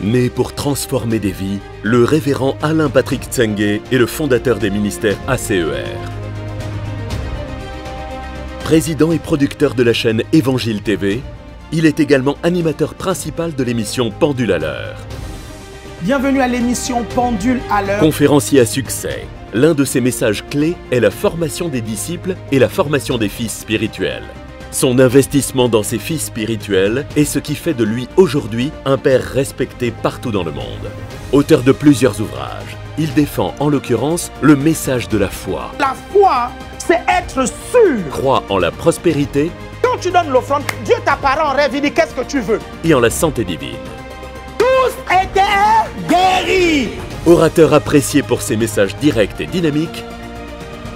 Né pour transformer des vies, le révérend Alain Patrick Tsengue est le fondateur des ministères ACER. Président et producteur de la chaîne Évangile TV, il est également animateur principal de l'émission Pendule à l'heure. Bienvenue à l'émission Pendule à l'heure. Conférencier à succès, l'un de ses messages clés est la formation des disciples et la formation des fils spirituels. Son investissement dans ses fils spirituels est ce qui fait de lui aujourd'hui un père respecté partout dans le monde. Auteur de plusieurs ouvrages, il défend en l'occurrence le message de la foi. La foi, c'est être sûr. Croit en la prospérité. Quand tu donnes l'offrande, Dieu t'apparaît en rêve, il dit qu'est-ce que tu veux. Et en la santé divine. Tous étaient guéris. Orateur apprécié pour ses messages directs et dynamiques,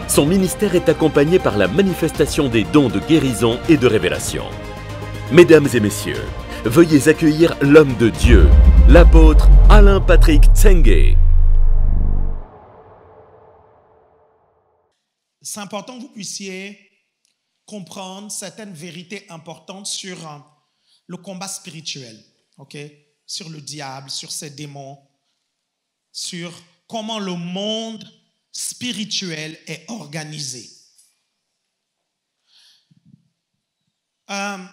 son ministère est accompagné par la manifestation des dons de guérison et de révélation. Mesdames et messieurs, veuillez accueillir l'homme de Dieu, l'apôtre Alain Patrick Tsengue. C'est important que vous puissiez comprendre certaines vérités importantes sur le combat spirituel, ok? Sur le diable, sur ses démons, sur comment le monde spirituel est organisé. Le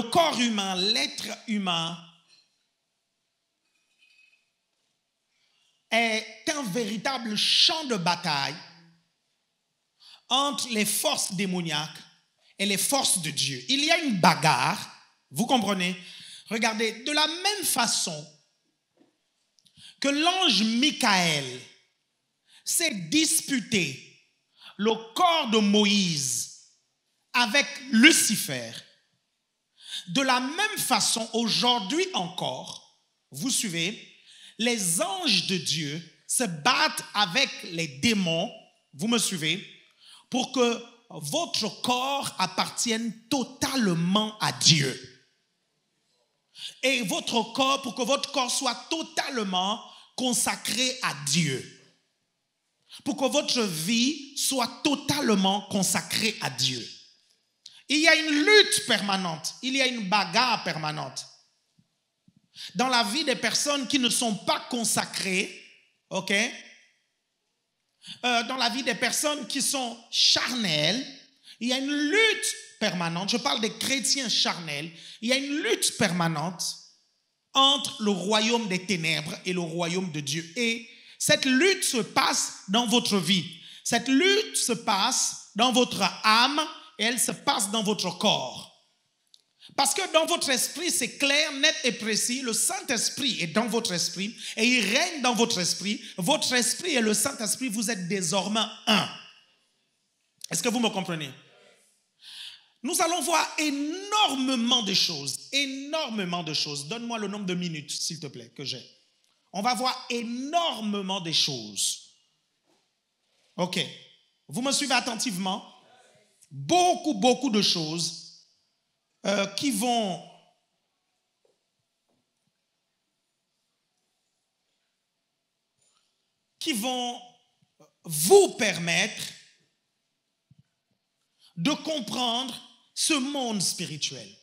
corps humain, l'être humain est un véritable champ de bataille entre les forces démoniaques et les forces de Dieu. Il y a une bagarre, vous comprenez? Regardez, de la même façon que l'ange Michael s'est disputé le corps de Moïse avec Lucifer, de la même façon, aujourd'hui encore, vous suivez, les anges de Dieu se battent avec les démons, vous me suivez, pour que votre corps appartienne totalement à Dieu. Et votre corps, pour que votre corps soit totalement consacré à Dieu. Pour que votre vie soit totalement consacrée à Dieu. Il y a une lutte permanente, il y a une bagarre permanente dans la vie des personnes qui ne sont pas consacrées, ok? Dans la vie des personnes qui sont charnelles, il y a une lutte permanente. Je parle des chrétiens charnels. Il y a une lutte permanente entre le royaume des ténèbres et le royaume de Dieu. Et cette lutte se passe dans votre vie. Cette lutte se passe dans votre âme et elle se passe dans votre corps. Parce que dans votre esprit, c'est clair, net et précis. Le Saint-Esprit est dans votre esprit et il règne dans votre esprit. Votre esprit et le Saint-Esprit, vous êtes désormais un. Est-ce que vous me comprenez? Nous allons voir énormément de choses. Énormément de choses. Donne-moi le nombre de minutes, s'il te plaît, que j'ai. On va voir énormément de choses. Ok. Vous me suivez attentivement? Beaucoup de choses qui vont vous permettre de comprendre ce monde spirituel.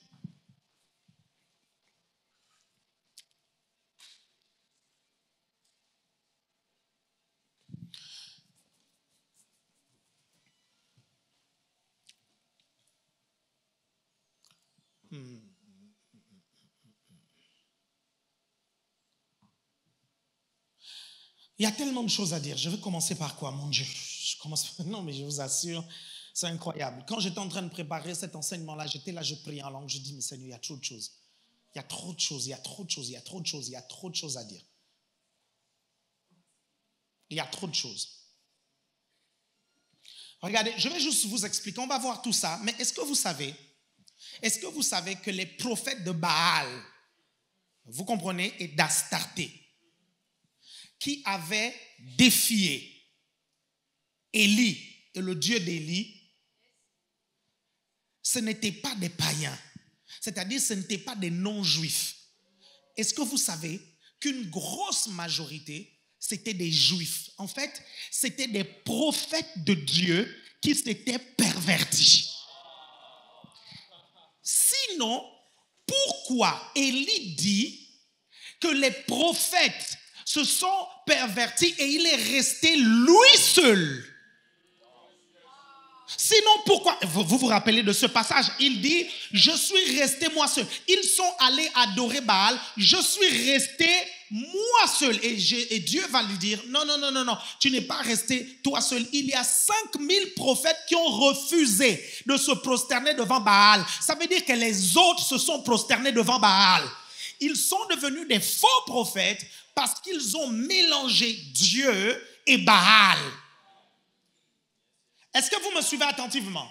Il y a tellement de choses à dire. Je vais commencer par quoi, mon Dieu? Non, mais je vous assure, c'est incroyable. Quand j'étais en train de préparer cet enseignement-là, j'étais là, je priais en langue. Je dis, mais Seigneur, il y a trop de choses. Il y a trop de choses, il y a trop de choses, il y a trop de choses, il y a trop de choses à dire. Il y a trop de choses. Regardez, je vais juste vous expliquer. On va voir tout ça. Mais est-ce que vous savez que les prophètes de Baal, vous comprenez, et d'Astarté, qui avaient défié Élie et le Dieu d'Élie, ce n'étaient pas des païens, c'est-à-dire ce n'étaient pas des non-juifs. Est-ce que vous savez qu'une grosse majorité, c'était des juifs? En fait, c'était des prophètes de Dieu qui s'était perverti. Sinon, pourquoi Élie dit que les prophètes se sont pervertis et il est resté lui seul? Sinon, pourquoi? Vous vous rappelez de ce passage? Il dit, je suis resté moi seul. Ils sont allés adorer Baal. Je suis resté moi seul. Et Dieu va lui dire, non, tu n'es pas resté toi seul. Il y a 5000 prophètes qui ont refusé de se prosterner devant Baal. Ça veut dire que les autres se sont prosternés devant Baal. Ils sont devenus des faux prophètes parce qu'ils ont mélangé Dieu et Baal. Est-ce que vous me suivez attentivement?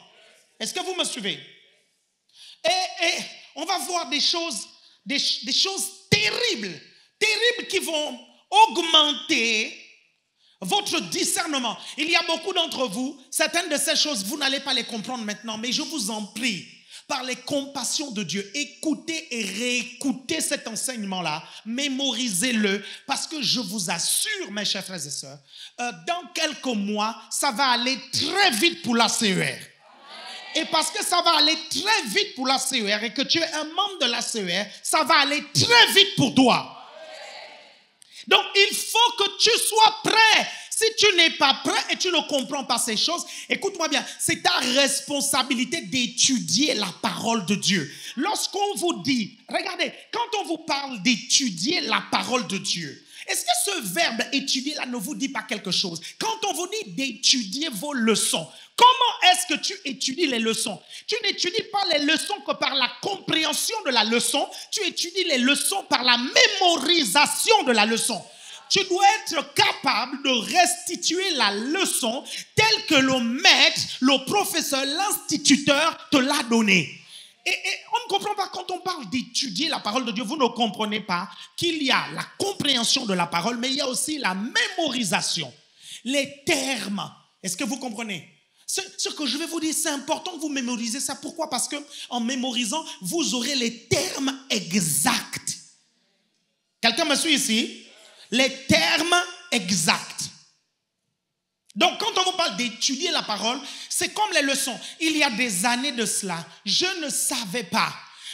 Est-ce que vous me suivez? Et on va voir des choses terribles qui vont augmenter votre discernement. Il y a beaucoup d'entre vous, certaines de ces choses, vous n'allez pas les comprendre maintenant, mais je vous en prie, par les compassions de Dieu, écoutez et réécoutez cet enseignement-là, mémorisez-le, parce que je vous assure, mes chers frères et sœurs, dans quelques mois, ça va aller très vite pour la CER. Et parce que ça va aller très vite pour la CER et que tu es un membre de la CER, ça va aller très vite pour toi. Donc, il faut que tu sois prêt. Si tu n'es pas prêt et tu ne comprends pas ces choses, écoute-moi bien, c'est ta responsabilité d'étudier la parole de Dieu. Lorsqu'on vous dit, regardez, quand on vous parle d'étudier la parole de Dieu, est-ce que ce verbe étudier là ne vous dit pas quelque chose? Quand on vous dit d'étudier vos leçons, comment est-ce que tu étudies les leçons? Tu n'étudies pas les leçons que par la compréhension de la leçon, tu étudies les leçons par la mémorisation de la leçon. Tu dois être capable de restituer la leçon telle que le maître, le professeur, l'instituteur te l'a donnée. Et on ne comprend pas quand on parle d'étudier la parole de Dieu, vous ne comprenez pas qu'il y a la compréhension de la parole, mais il y a aussi la mémorisation. Les termes, est-ce que vous comprenez? Ce que je vais vous dire, c'est important que vous mémorisez ça. Pourquoi? Parce qu'en mémorisant, vous aurez les termes exacts. Quelqu'un me suit ici? Les termes exacts. Donc, quand on vous parle d'étudier la parole, c'est comme les leçons. Il y a des années de cela, je ne savais pas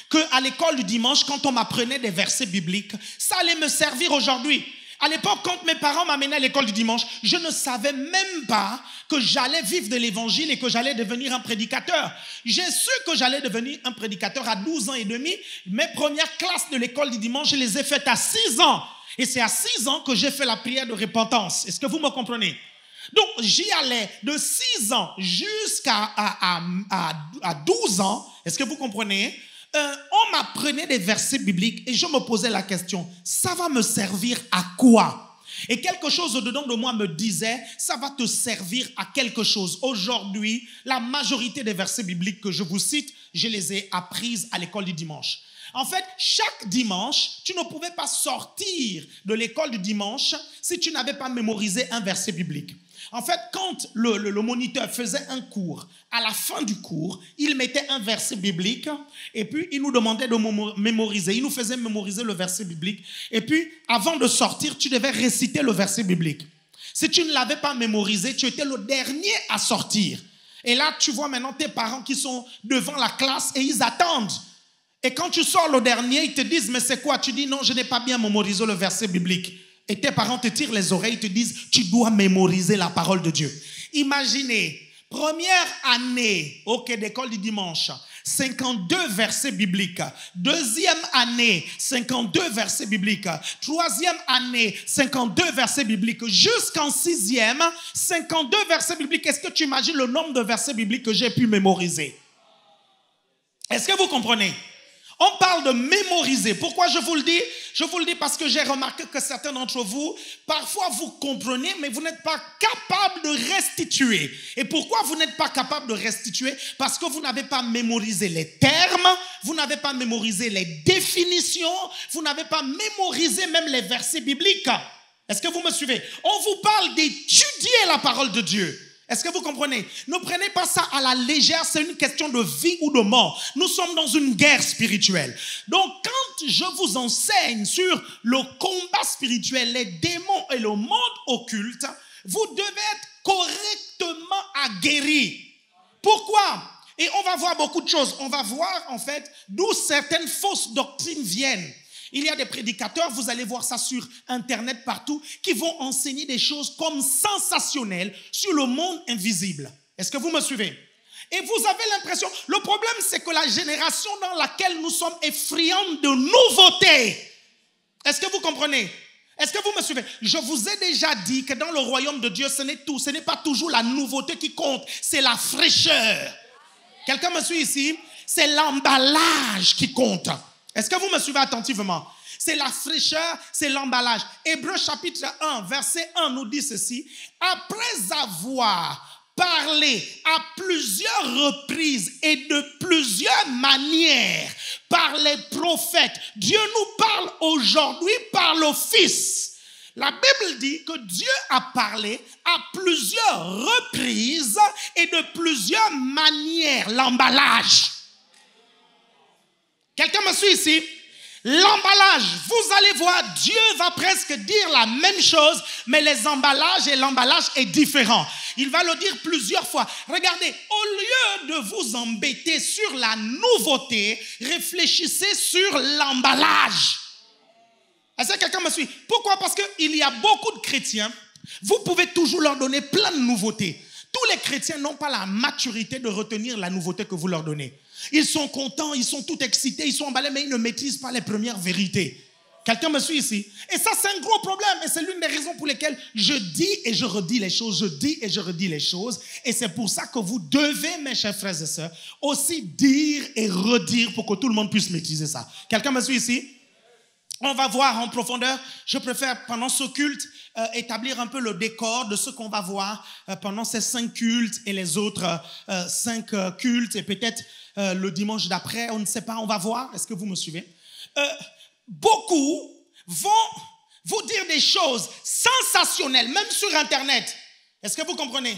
qu'à l'école du dimanche, quand on m'apprenait des versets bibliques, ça allait me servir aujourd'hui. À l'époque, quand mes parents m'amenaient à l'école du dimanche, je ne savais même pas que j'allais vivre de l'évangile et que j'allais devenir un prédicateur. J'ai su que j'allais devenir un prédicateur à 12 ans et demi. Mes premières classes de l'école du dimanche, je les ai faites à 6 ans. Et c'est à 6 ans que j'ai fait la prière de repentance. Est-ce que vous me comprenez? Donc, j'y allais de 6 ans jusqu'à 12 ans. Est-ce que vous comprenez? On m'apprenait des versets bibliques et je me posais la question, ça va me servir à quoi? Et quelque chose au-dedans de moi me disait, ça va te servir à quelque chose. Aujourd'hui, la majorité des versets bibliques que je vous cite, je les ai apprises à l'école du dimanche. En fait, chaque dimanche, tu ne pouvais pas sortir de l'école du dimanche si tu n'avais pas mémorisé un verset biblique. En fait, quand le moniteur faisait un cours, à la fin du cours, il mettait un verset biblique et puis il nous demandait de mémoriser. Il nous faisait mémoriser le verset biblique. Et puis, avant de sortir, tu devais réciter le verset biblique. Si tu ne l'avais pas mémorisé, tu étais le dernier à sortir. Et là, tu vois maintenant tes parents qui sont devant la classe et ils attendent. Et quand tu sors le dernier, ils te disent, mais c'est quoi? Tu dis, non, je n'ai pas bien mémorisé le verset biblique. Et tes parents te tirent les oreilles, te disent, tu dois mémoriser la parole de Dieu. Imaginez, première année, d'école du dimanche, 52 versets bibliques. Deuxième année, 52 versets bibliques. Troisième année, 52 versets bibliques. Jusqu'en sixième, 52 versets bibliques. Est-ce que tu imagines le nombre de versets bibliques que j'ai pu mémoriser? Est-ce que vous comprenez? On parle de mémoriser. Pourquoi je vous le dis? Je vous le dis parce que j'ai remarqué que certains d'entre vous, parfois vous comprenez, mais vous n'êtes pas capable de restituer. Et pourquoi vous n'êtes pas capable de restituer? Parce que vous n'avez pas mémorisé les termes, vous n'avez pas mémorisé les définitions, vous n'avez pas mémorisé même les versets bibliques. Est-ce que vous me suivez? On vous parle d'étudier la parole de Dieu. Est-ce que vous comprenez? Ne prenez pas ça à la légère, c'est une question de vie ou de mort. Nous sommes dans une guerre spirituelle. Donc, quand je vous enseigne sur le combat spirituel, les démons et le monde occulte, vous devez être correctement aguerri. Pourquoi? Et on va voir beaucoup de choses. On va voir en fait d'où certaines fausses doctrines viennent. Il y a des prédicateurs, vous allez voir ça sur Internet partout, qui vont enseigner des choses comme sensationnelles sur le monde invisible. Est-ce que vous me suivez? Et vous avez l'impression, le problème c'est que la génération dans laquelle nous sommes est friande de nouveautés. Est-ce que vous comprenez? Est-ce que vous me suivez? Je vous ai déjà dit que dans le royaume de Dieu, ce n'est pas toujours la nouveauté qui compte, c'est la fraîcheur. Quelqu'un me suit ici? C'est l'emballage qui compte. Est-ce que vous me suivez attentivement? C'est la fraîcheur, c'est l'emballage. Hébreux chapitre 1, verset 1 nous dit ceci. Après avoir parlé à plusieurs reprises et de plusieurs manières par les prophètes, Dieu nous parle aujourd'hui par le Fils. La Bible dit que Dieu a parlé à plusieurs reprises et de plusieurs manières. L'emballage. Quelqu'un me suit ici? L'emballage, vous allez voir, Dieu va presque dire la même chose, mais les emballages et l'emballage est différent. Il va le dire plusieurs fois. Regardez, au lieu de vous embêter sur la nouveauté, réfléchissez sur l'emballage. Est-ce que quelqu'un me suit? Pourquoi? Parce qu'il y a beaucoup de chrétiens, vous pouvez toujours leur donner plein de nouveautés. Tous les chrétiens n'ont pas la maturité de retenir la nouveauté que vous leur donnez. Ils sont contents, ils sont tout excités, ils sont emballés, mais ils ne maîtrisent pas les premières vérités. Quelqu'un me suit ici? Et ça, c'est un gros problème. Et c'est l'une des raisons pour lesquelles je dis et je redis les choses. Je dis et je redis les choses. Et c'est pour ça que vous devez, mes chers frères et sœurs, aussi dire et redire pour que tout le monde puisse maîtriser ça. Quelqu'un me suit ici? On va voir en profondeur. Je préfère, pendant ce culte, établir un peu le décor de ce qu'on va voir pendant ces 5 cultes et les autres 5 cultes. Et peut-être le dimanche d'après, on ne sait pas, on va voir. Est-ce que vous me suivez? Beaucoup vont vous dire des choses sensationnelles, même sur Internet. Est-ce que vous comprenez?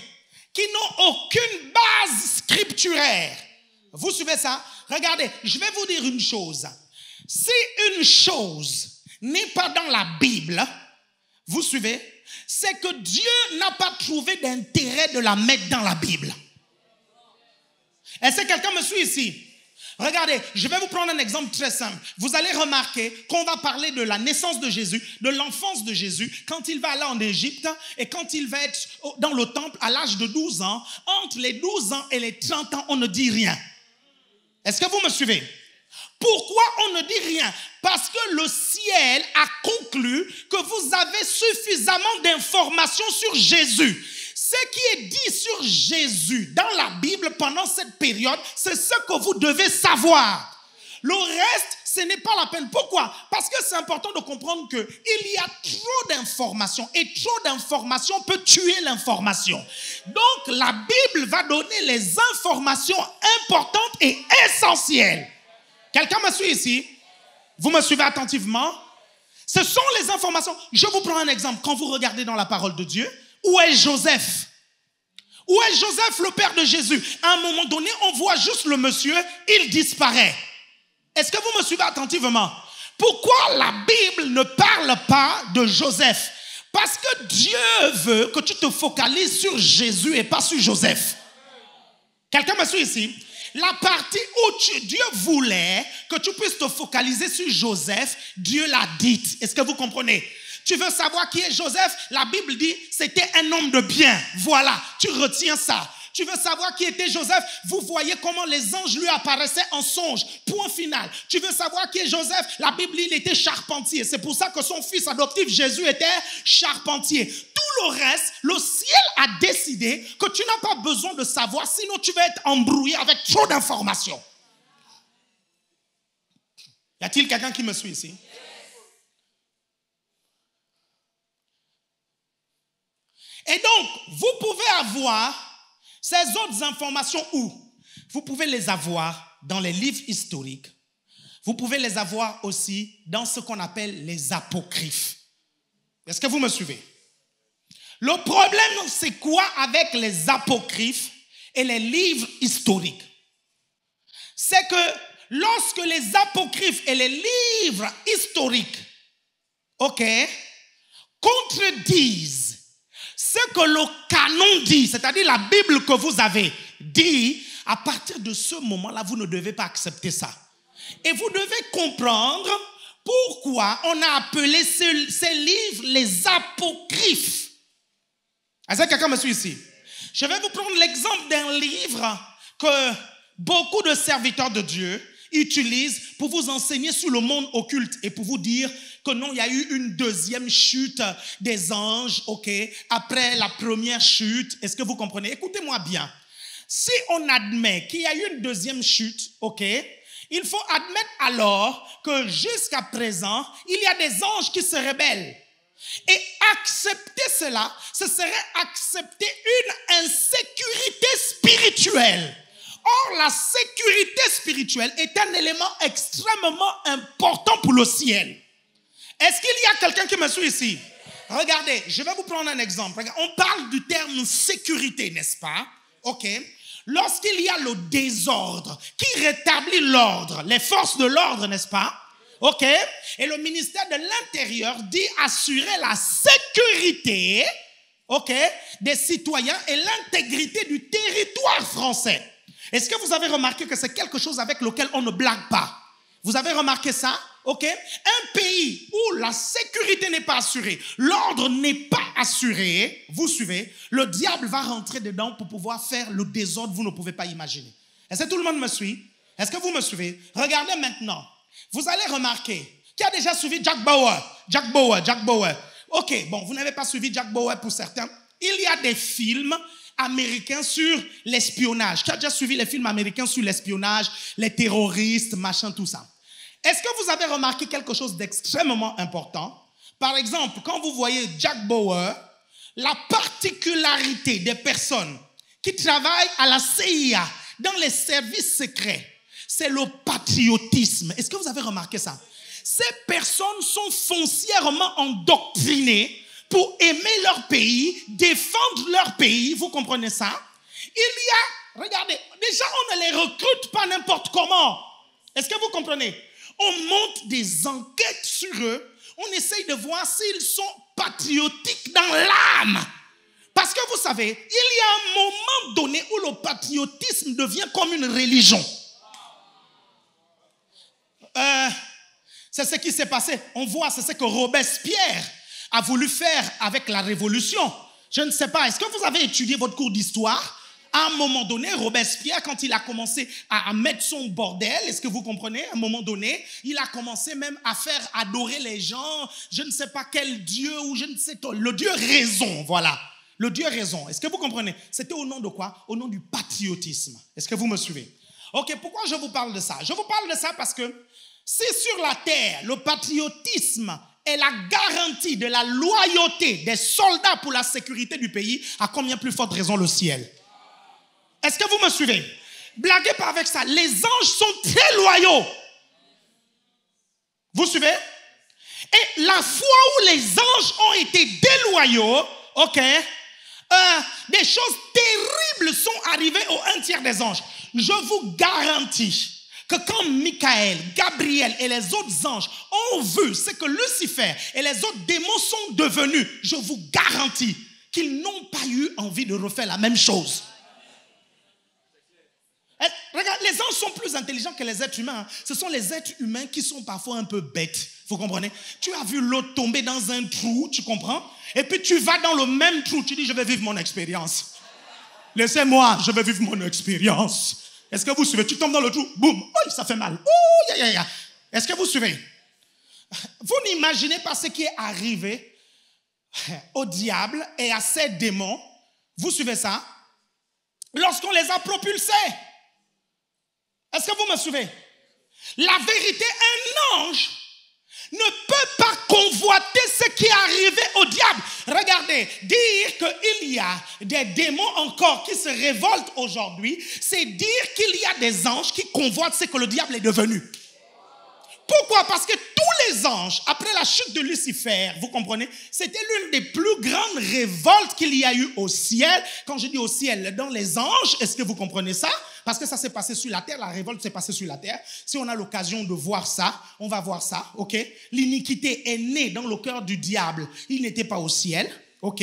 Qui n'ont aucune base scripturaire. Vous suivez ça? Regardez, je vais vous dire une chose. Si une chose n'est pas dans la Bible, vous suivez, c'est que Dieu n'a pas trouvé d'intérêt de la mettre dans la Bible. Est-ce que quelqu'un me suit ici? Regardez, je vais vous prendre un exemple très simple. Vous allez remarquer qu'on va parler de la naissance de Jésus, de l'enfance de Jésus, quand il va aller en Égypte et quand il va être dans le temple à l'âge de 12 ans. Entre les 12 ans et les 30 ans, on ne dit rien. Est-ce que vous me suivez? Pourquoi on ne dit rien? Parce que le ciel a conclu que vous avez suffisamment d'informations sur Jésus. Ce qui est dit sur Jésus dans la Bible pendant cette période, c'est ce que vous devez savoir. Le reste, ce n'est pas la peine. Pourquoi? Parce que c'est important de comprendre qu'il y a trop d'informations et trop d'informations peut tuer l'information. Donc, la Bible va donner les informations importantes et essentielles. Quelqu'un me suit ici? Vous me suivez attentivement? Ce sont les informations. Je vous prends un exemple. Quand vous regardez dans la parole de Dieu, où est Joseph? Où est Joseph, le père de Jésus? À un moment donné, on voit juste le monsieur, il disparaît. Est-ce que vous me suivez attentivement? Pourquoi la Bible ne parle pas de Joseph? Parce que Dieu veut que tu te focalises sur Jésus et pas sur Joseph. Quelqu'un me suit ici? La partie où Dieu voulait que tu puisses te focaliser sur Joseph, Dieu l'a dite. Est-ce que vous comprenez? Tu veux savoir qui est Joseph? La Bible dit c'était un homme de bien. Voilà, tu retiens ça. Tu veux savoir qui était Joseph? Vous voyez comment les anges lui apparaissaient en songe. Point final. Tu veux savoir qui est Joseph? La Bible dit il était charpentier. C'est pour ça que son fils adoptif Jésus était charpentier. Tout le reste, le ciel a décidé que tu n'as pas besoin de savoir, sinon tu vas être embrouillé avec trop d'informations. Y a-t-il quelqu'un qui me suit ici? Et donc, vous pouvez avoir ces autres informations où? Vous pouvez les avoir dans les livres historiques. Vous pouvez les avoir aussi dans ce qu'on appelle les apocryphes. Est-ce que vous me suivez? Le problème, c'est quoi avec les apocryphes et les livres historiques? C'est que lorsque les apocryphes et les livres historiques, contredisent ce que le canon dit, c'est-à-dire la Bible que vous avez, dit, à partir de ce moment-là, vous ne devez pas accepter ça. Et vous devez comprendre pourquoi on a appelé ces livres les apocryphes. Est-ce que quelqu'un me suit ici? Je vais vous prendre l'exemple d'un livre que beaucoup de serviteurs de Dieu utilisent pour vous enseigner sur le monde occulte et pour vous dire que non, il y a eu une deuxième chute des anges, ok, après la première chute. Est-ce que vous comprenez? Écoutez-moi bien. Si on admet qu'il y a eu une deuxième chute, ok, il faut admettre alors que jusqu'à présent, il y a des anges qui se rebellent. Et accepter cela, ce serait accepter une insécurité spirituelle. Or, la sécurité spirituelle est un élément extrêmement important pour le ciel. Est-ce qu'il y a quelqu'un qui me suit ici? Regardez, je vais vous prendre un exemple. On parle du terme sécurité, n'est-ce pas? Ok. Lorsqu'il y a le désordre, qui rétablit l'ordre? Les forces de l'ordre, n'est-ce pas? Ok. Et le ministère de l'Intérieur dit assurer la sécurité, ok, des citoyens et l'intégrité du territoire français. Est-ce que vous avez remarqué que c'est quelque chose avec lequel on ne blague pas? Vous avez remarqué ça? Ok. Un pays où la sécurité n'est pas assurée, l'ordre n'est pas assuré, vous suivez, le diable va rentrer dedans pour pouvoir faire le désordre, vous ne pouvez pas imaginer. Est-ce que tout le monde me suit? Est-ce que vous me suivez? Regardez maintenant. Vous allez remarquer, qui a déjà suivi Jack Bauer? Jack Bauer. Ok, bon, vous n'avez pas suivi Jack Bauer pour certains. Il y a des films américains sur l'espionnage. Qui a déjà suivi les films américains sur l'espionnage, les terroristes, machin, tout ça? Est-ce que vous avez remarqué quelque chose d'extrêmement important? Par exemple, quand vous voyez Jack Bauer, la particularité des personnes qui travaillent à la CIA, dans les services secrets, c'est le patriotisme. Est-ce que vous avez remarqué ça? Ces personnes sont foncièrement endoctrinées pour aimer leur pays, défendre leur pays. Vous comprenez ça? Il y a, regardez, déjà on ne les recrute pas n'importe comment. Est-ce que vous comprenez? On monte des enquêtes sur eux. On essaye de voir s'ils sont patriotiques dans l'âme. Parce que vous savez, il y a un moment donné où le patriotisme devient comme une religion. C'est ce qui s'est passé. On voit, c'est ce que Robespierre a voulu faire avec la Révolution. Je ne sais pas, est-ce que vous avez étudié votre cours d'histoire? À un moment donné, Robespierre, quand il a commencé à mettre son bordel, est-ce que vous comprenez? À un moment donné, il a commencé même à faire adorer les gens, je ne sais pas quel dieu, ou je ne sais pas, le dieu raison, voilà. Le dieu raison, est-ce que vous comprenez? C'était au nom de quoi? Au nom du patriotisme. Est-ce que vous me suivez? Ok, pourquoi je vous parle de ça? Je vous parle de ça parce que si sur la terre, le patriotisme est la garantie de la loyauté des soldats pour la sécurité du pays, à combien plus forte raison le ciel? Est-ce que vous me suivez? Blaguez pas avec ça. Les anges sont très loyaux. Vous suivez? Et la fois où les anges ont été déloyaux, ok, des choses terribles sont arrivées au 1/3 des anges. Je vous garantis que quand Michael, Gabriel et les autres anges ont vu ce que Lucifer et les autres démons sont devenus, je vous garantis qu'ils n'ont pas eu envie de refaire la même chose. Regarde, les anges sont plus intelligents que les êtres humains. Ce sont les êtres humains qui sont parfois un peu bêtes. Vous comprenez? Tu as vu l'autre tomber dans un trou, tu comprends? Et puis tu vas dans le même trou, tu dis je vais vivre mon expérience. Laissez-moi, je vais vivre mon expérience. Est-ce que vous suivez? Tu tombes dans le trou, boum, oh, ça fait mal. Oh, ya. Est-ce que vous suivez? Vous n'imaginez pas ce qui est arrivé au diable et à ces démons. Vous suivez ça? Lorsqu'on les a propulsés. Est-ce que vous me suivez? La vérité, un ange ne peut pas convoiter ce qui est arrivé au diable. Regardez, dire qu'il y a des démons encore qui se révoltent aujourd'hui, c'est dire qu'il y a des anges qui convoitent ce que le diable est devenu. Pourquoi? Parce que tous les anges, après la chute de Lucifer, vous comprenez, c'était l'une des plus grandes révoltes qu'il y a eu au ciel. Quand je dis au ciel, dans les anges, est-ce que vous comprenez ça? Parce que ça s'est passé sur la terre, la révolte s'est passée sur la terre. Si on a l'occasion de voir ça, on va voir ça, ok? L'iniquité est née dans le cœur du diable. Il n'était pas au ciel, ok?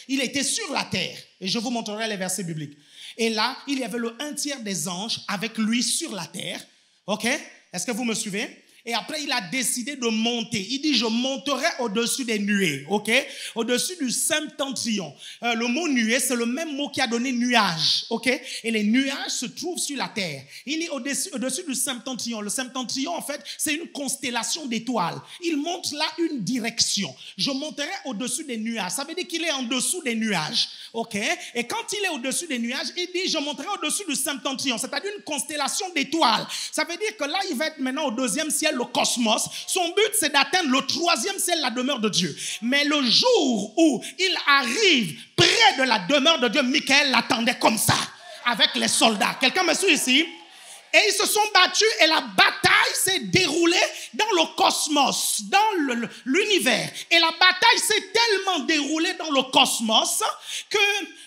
Il était sur la terre. Et je vous montrerai les versets bibliques. Et là, il y avait le 1/3 des anges avec lui sur la terre. OK? Est-ce que vous me suivez? Et après, il a décidé de monter. Il dit, je monterai au-dessus des nuées, ok? Au-dessus du septentrion. Le mot nuée, c'est le même mot qui a donné nuage, ok? Et les nuages se trouvent sur la terre. Il est au-dessus du septentrion. Le septentrion, en fait, c'est une constellation d'étoiles. Il montre là une direction. Je monterai au-dessus des nuages. Ça veut dire qu'il est en dessous des nuages, ok? Et quand il est au-dessus des nuages, il dit, je monterai au-dessus du septentrion, c'est-à-dire une constellation d'étoiles. Ça veut dire que là, il va être maintenant au 2e ciel, le cosmos. Son but, c'est d'atteindre le 3e ciel, la demeure de Dieu. Mais le jour où il arrive près de la demeure de Dieu, Michael l'attendait comme ça, avec les soldats. Quelqu'un me suit ici? Et ils se sont battus et la bataille s'est déroulée dans le cosmos, dans l'univers. Et la bataille s'est tellement déroulée dans le cosmos que,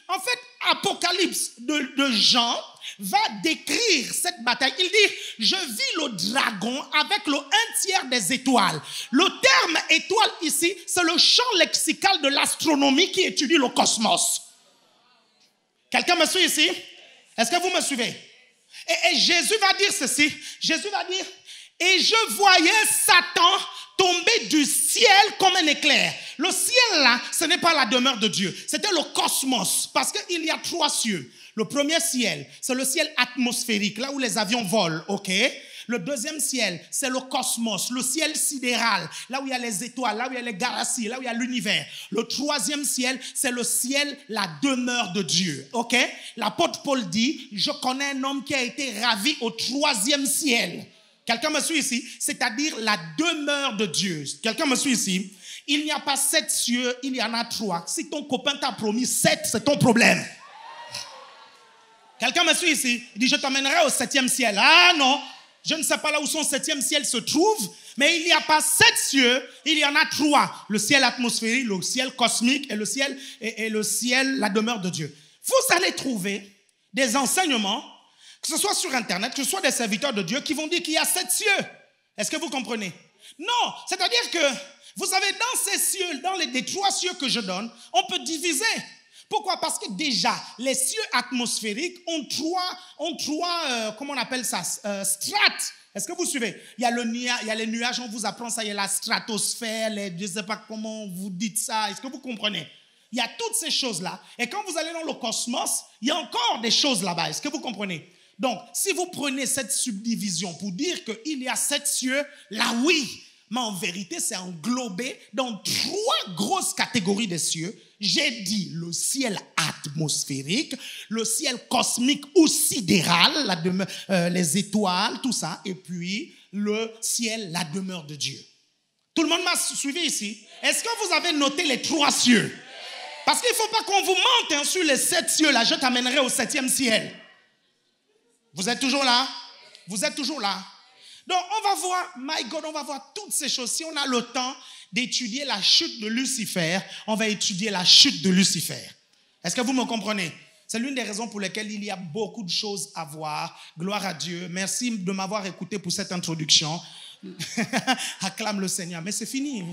en fait, Apocalypse de Jean va décrire cette bataille. Il dit, je vis le dragon avec le 1/3 des étoiles. Le terme étoile ici, c'est le champ lexical de l'astronomie qui étudie le cosmos. Quelqu'un me suit ici? Est-ce que vous me suivez? Et Jésus va dire ceci. Jésus va dire, et je voyais Satan tomber du ciel comme un éclair. Le ciel là, ce n'est pas la demeure de Dieu. C'était le cosmos. Parce qu'il y a 3 cieux. Le premier ciel, c'est le ciel atmosphérique, là où les avions volent, ok? Le 2e ciel, c'est le cosmos, le ciel sidéral, là où il y a les étoiles, là où il y a les galaxies, là où il y a l'univers. Le 3e ciel, c'est le ciel, la demeure de Dieu, ok? L'apôtre Paul dit, je connais un homme qui a été ravi au 3e ciel. Quelqu'un me suit ici? C'est-à-dire la demeure de Dieu. Quelqu'un me suit ici? Il n'y a pas 7 cieux, il y en a 3. Si ton copain t'a promis 7, c'est ton problème. Quelqu'un me suit ici? Il dit, je t'emmènerai au 7e ciel. Ah non, je ne sais pas là où son 7e ciel se trouve, mais il n'y a pas 7 cieux, il y en a 3. Le ciel atmosphérique, le ciel cosmique et le ciel, la demeure de Dieu. Vous allez trouver des enseignements, que ce soit sur Internet, que ce soit des serviteurs de Dieu, qui vont dire qu'il y a 7 cieux. Est-ce que vous comprenez? Non, c'est-à-dire que, vous savez, dans ces cieux, dans les 3 cieux que je donne, on peut diviser. Pourquoi? Parce que déjà, les cieux atmosphériques ont trois comment on appelle ça, strates. Est-ce que vous suivez? Il y a les nuages, on vous apprend ça, il y a la stratosphère, je ne sais pas comment vous dites ça. Est-ce que vous comprenez? Il y a toutes ces choses-là. Et quand vous allez dans le cosmos, il y a encore des choses là-bas. Est-ce que vous comprenez? Donc, si vous prenez cette subdivision pour dire qu'il y a 7 cieux, là oui, mais en vérité, c'est englobé dans 3 grosses catégories de cieux. J'ai dit le ciel atmosphérique, le ciel cosmique ou sidéral, les étoiles, tout ça, et puis le ciel, la demeure de Dieu. Tout le monde m'a suivi ici? Est-ce que vous avez noté les 3 cieux? Parce qu'il ne faut pas qu'on vous mente hein, sur les 7 cieux, là, je t'amènerai au 7e ciel. Vous êtes toujours là? Vous êtes toujours là? Donc, on va voir, my God, on va voir toutes ces choses. Si on a le temps d'étudier la chute de Lucifer, on va étudier la chute de Lucifer. Est-ce que vous me comprenez? C'est l'une des raisons pour lesquelles il y a beaucoup de choses à voir. Gloire à Dieu. Merci de m'avoir écouté pour cette introduction. Acclame le Seigneur. Mais c'est fini.